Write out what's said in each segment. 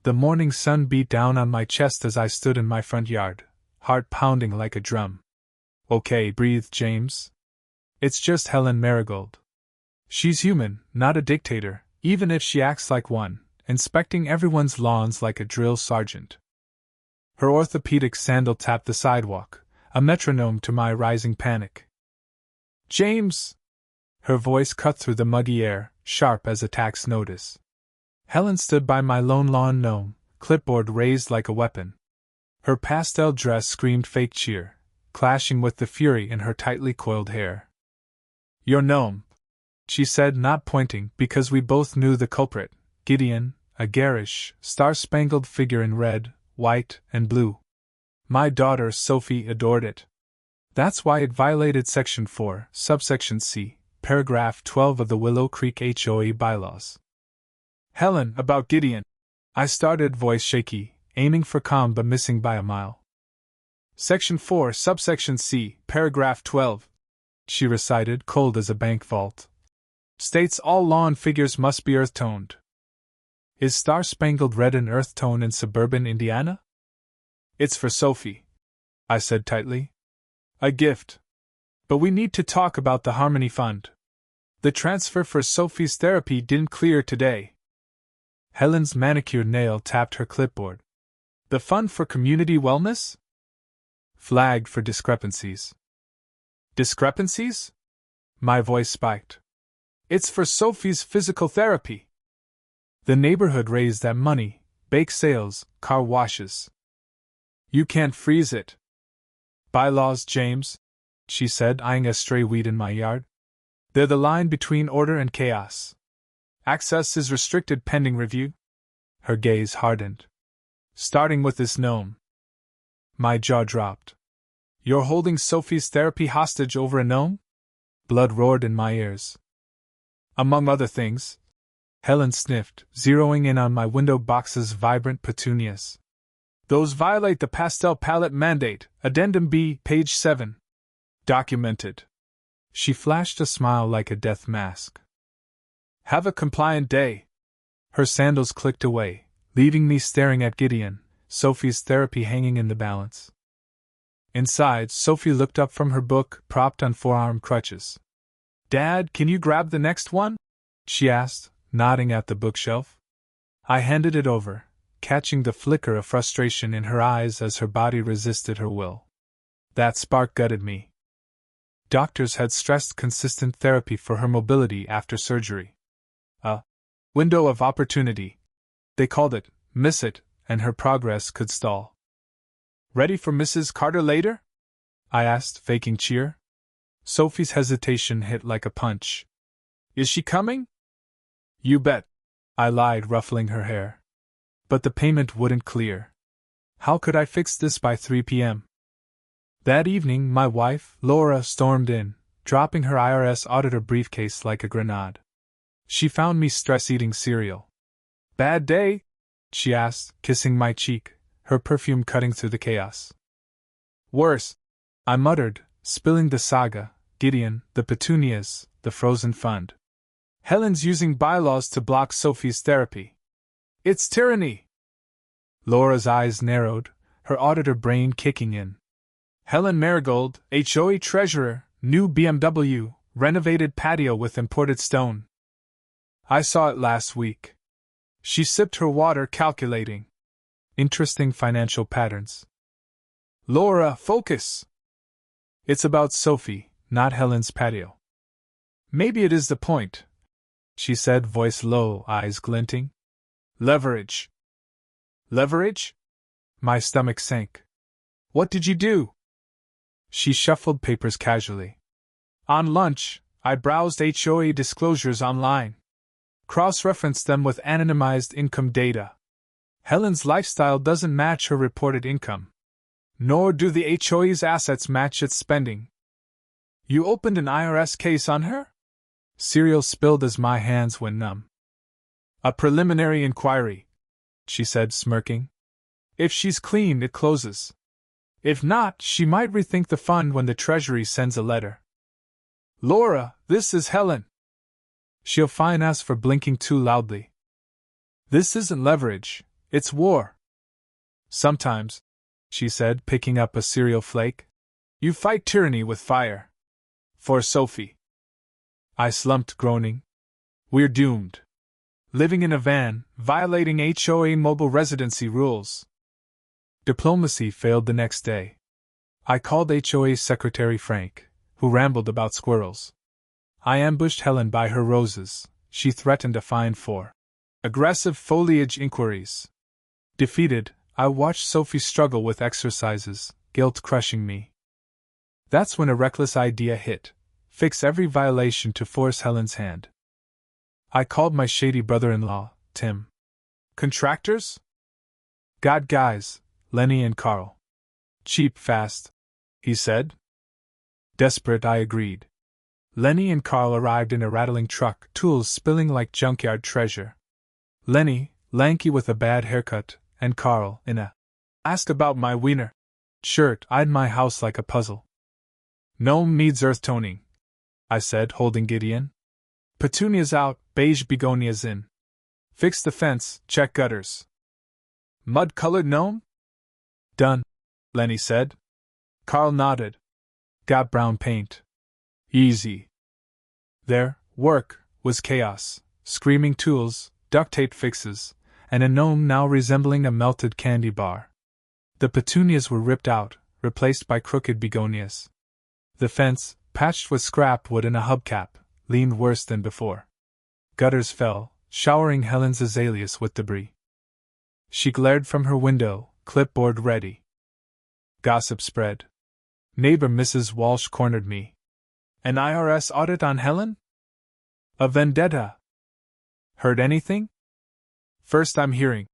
The morning sun beat down on my chest as I stood in my front yard, heart pounding like a drum. "Okay," breathed James. "It's just Helen Marigold. She's human, not a dictator, even if she acts like one, inspecting everyone's lawns like a drill sergeant." Her orthopedic sandal tapped the sidewalk, a metronome to my rising panic. "James!" Her voice cut through the muggy air, sharp as a tax notice. Helen stood by my lone lawn gnome, clipboard raised like a weapon. Her pastel dress screamed fake cheer, clashing with the fury in her tightly coiled hair. "Your gnome," she said, not pointing, because we both knew the culprit, Gideon, a garish, star-spangled figure in red, white, and blue. My daughter Sophie adored it. That's why it violated Section 4, subsection C, paragraph 12 of the Willow Creek HOA bylaws. "Helen, about Gideon," I started, voice shaky, aiming for calm but missing by a mile. "Section 4, subsection C, paragraph 12, she recited, cold as a bank vault, states all lawn figures must be earth-toned. Is star-spangled red an earth tone in suburban Indiana?" "It's for Sophie," I said tightly. "A gift. But we need to talk about the Harmony Fund. The transfer for Sophie's therapy didn't clear today." Helen's manicured nail tapped her clipboard. "The Fund for Community Wellness?" Flagged for discrepancies. "Discrepancies?" My voice spiked. "It's for Sophie's physical therapy. The neighborhood raised that money, bake sales, car washes. You can't freeze it." "Bylaws, James," she said, eyeing a stray weed in my yard. "They're the line between order and chaos. Access is restricted pending review." Her gaze hardened. "Starting with this gnome." My jaw dropped. "You're holding Sophie's therapy hostage over a gnome?" Blood roared in my ears. "Among other things," Helen sniffed, zeroing in on my window box's vibrant petunias. "Those violate the pastel palette mandate, Addendum B, page 7. Documented." She flashed a smile like a death mask. "Have a compliant day." Her sandals clicked away, leaving me staring at Gideon, Sophie's therapy hanging in the balance. Inside, Sophie looked up from her book, propped on forearm crutches. "Dad, can you grab the next one?" she asked, nodding at the bookshelf. I handed it over, catching the flicker of frustration in her eyes as her body resisted her will. That spark gutted me. Doctors had stressed consistent therapy for her mobility after surgery. A window of opportunity, they called it, miss it, and her progress could stall. "Ready for Mrs. Carter later?" I asked, faking cheer. Sophie's hesitation hit like a punch. "Is she coming?" "You bet," I lied, ruffling her hair. But the payment wouldn't clear. How could I fix this by 3 p.m.? That evening, my wife, Laura, stormed in, dropping her IRS Auditor briefcase like a grenade. She found me stress-eating cereal. "Bad day?" she asked, kissing my cheek, her perfume cutting through the chaos. "Worse," I muttered, spilling the saga, Gideon, the petunias, the frozen fund. "Helen's using bylaws to block Sophie's therapy. It's tyranny." Laura's eyes narrowed, her auditor brain kicking in. "Helen Marigold, HOA treasurer, new BMW, renovated patio with imported stone. I saw it last week." She sipped her water, calculating. Interesting financial patterns. "Laura, focus. It's about Sophie, not Helen's patio." "Maybe it is the point," she said, voice low, eyes glinting. "Leverage." "Leverage?" My stomach sank. "What did you do?" She shuffled papers casually. "On lunch, I browsed HOA disclosures online. Cross-referenced them with anonymized income data. Helen's lifestyle doesn't match her reported income. Nor do the HOA's assets match its spending." "You opened an IRS case on her?" Cereal spilled as my hands went numb. "A preliminary inquiry," she said, smirking. "If she's clean, it closes. If not, she might rethink the fund when the Treasury sends a letter." "Laura, this is Helen." She'll fine us for blinking too loudly. "This isn't leverage," It's war. Sometimes, she said, picking up a cereal flake, you fight tyranny with fire. For Sophie. I slumped, groaning. We're doomed. Living in a van, violating HOA mobile residency rules. Diplomacy failed the next day. I called HOA Secretary Frank, who rambled about squirrels. I ambushed Helen by her roses. She threatened a fine for aggressive foliage inquiries. Defeated, I watched Sophie struggle with exercises, guilt crushing me. That's when a reckless idea hit: fix every violation to force Helen's hand. I called my shady brother-in-law, Tim. Contractors? Got guys, Lenny and Carl. Cheap, fast, he said. Desperate, I agreed. Lenny and Carl arrived in a rattling truck, tools spilling like junkyard treasure. Lenny, lanky with a bad haircut, and Carl, in a asked about my wiener shirt, eyed my house like a puzzle. Gnome needs earth toning, I said, holding Gideon. Petunias out, beige begonias in. Fix the fence, check gutters. Mud-colored gnome? Done, Lenny said. Carl nodded. Got brown paint. Easy. Their work was chaos: screaming tools, duct tape fixes, and a gnome now resembling a melted candy bar. The petunias were ripped out, replaced by crooked begonias. The fence, patched with scrap wood and a hubcap, leaned worse than before. Gutters fell, showering Helen's azaleas with debris. She glared from her window, clipboard ready. Gossip spread. Neighbor Mrs. Walsh cornered me. An IRS audit on Helen? A vendetta. Heard anything? First I'm hearing,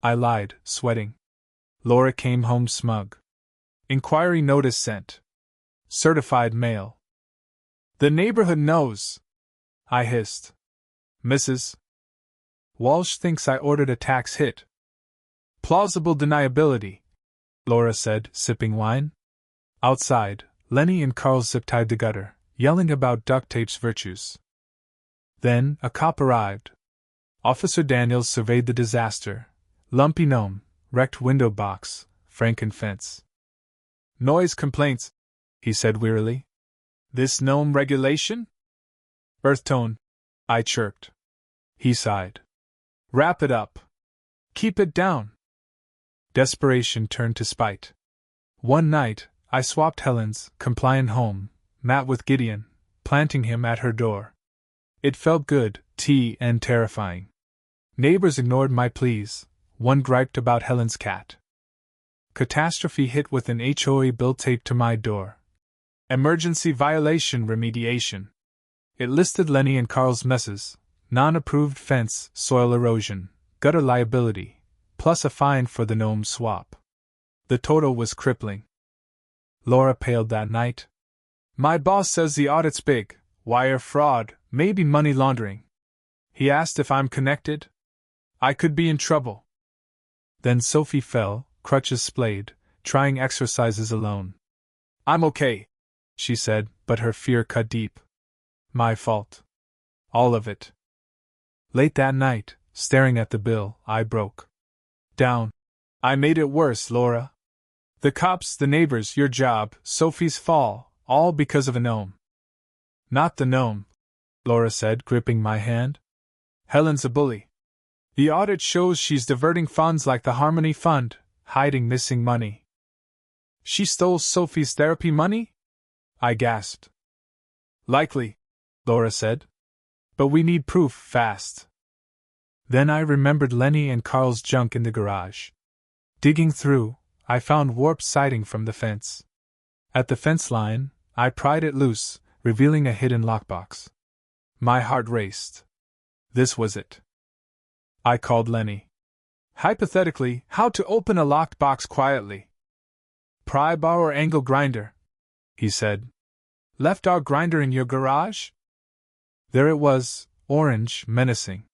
I lied, sweating. Laura came home smug. Inquiry notice sent. Certified mail. The neighborhood knows, I hissed. Mrs. Walsh thinks I ordered a tax hit. Plausible deniability, Laura said, sipping wine. Outside, Lenny and Carl zip-tied the gutter, yelling about duct tape's virtues. Then, a cop arrived. Officer Daniels surveyed the disaster: lumpy gnome, wrecked window box, franken fence. Noise complaints, he said wearily. This gnome regulation? Earth tone, I chirped. He sighed. Wrap it up. Keep it down. Desperation turned to spite. One night, I swapped Helen's compliant home mat with Gideon, planting him at her door. It felt good, and terrifying. Neighbors ignored my pleas. One griped about Helen's cat. Catastrophe hit with an HOA bill taped to my door. Emergency violation remediation. It listed Lenny and Carl's messes: non-approved fence, soil erosion, gutter liability, plus a fine for the gnome swap. The total was crippling. Laura paled that night. My boss says the audit's big: wire fraud, maybe money laundering. He asked if I'm connected. I could be in trouble. Then Sophie fell, crutches splayed, trying exercises alone. I'm okay, she said, but her fear cut deep. My fault. All of it. Late that night, staring at the bill, I broke down. I made it worse, Laura. The cops, the neighbors, your job, Sophie's fall, all because of a gnome. Not the gnome, Laura said, gripping my hand. Helen's a bully. The audit shows she's diverting funds like the Harmony Fund, hiding missing money. She stole Sophie's therapy money? I gasped. Likely, Laura said. But we need proof, fast. Then I remembered Lenny and Carl's junk in the garage. Digging through, I found warped siding from the fence. At the fence line, I pried it loose, revealing a hidden lockbox. My heart raced. This was it. I called Lenny. Hypothetically, how to open a locked box quietly. Pry bar or angle grinder, he said. Left our grinder in your garage? There it was, orange, menacing.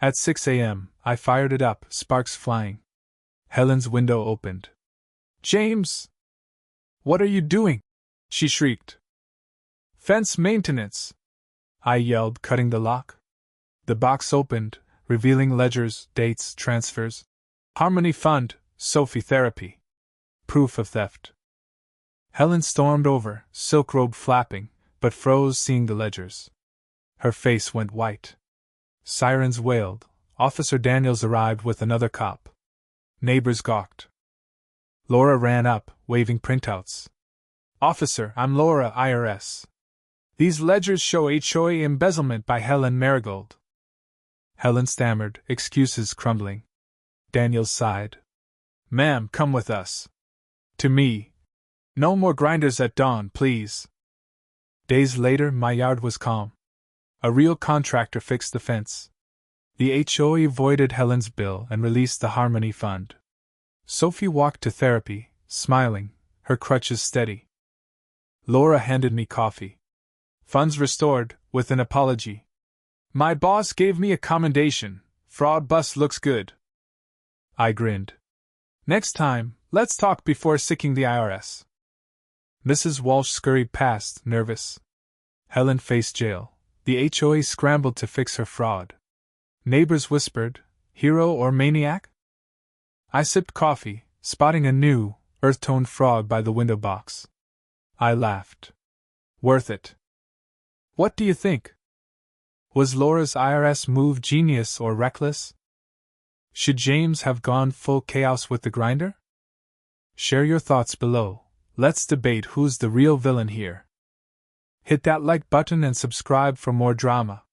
At 6 a.m., I fired it up, sparks flying. Helen's window opened. James! What are you doing? She shrieked. Fence maintenance! I yelled, cutting the lock. The box opened, revealing ledgers, dates, transfers. Harmony Fund, Sophie Therapy. Proof of theft. Helen stormed over, silk robe flapping, but froze seeing the ledgers. Her face went white. Sirens wailed. Officer Daniels arrived with another cop. Neighbors gawked. Laura ran up, waving printouts. Officer, I'm Laura, IRS. These ledgers show HOA embezzlement by Helen Marigold. Helen stammered, excuses crumbling. Daniels sighed. Ma'am, come with us. To me. No more grinders at dawn, please. Days later, my yard was calm. A real contractor fixed the fence. The HOA voided Helen's bill and released the Harmony Fund. Sophie walked to therapy, smiling, her crutches steady. Laura handed me coffee. Funds restored, with an apology. My boss gave me a commendation. Fraud bust looks good. I grinned. Next time, let's talk before sicking the IRS. Mrs. Walsh scurried past, nervous. Helen faced jail. The HOA scrambled to fix her fraud. Neighbors whispered, hero or maniac? I sipped coffee, spotting a new, earth-toned frog by the window box. I laughed. Worth it. What do you think? Was Laura's IRS move genius or reckless? Should James have gone full chaos with the grinder? Share your thoughts below. Let's debate who's the real villain here. Hit that like button and subscribe for more drama.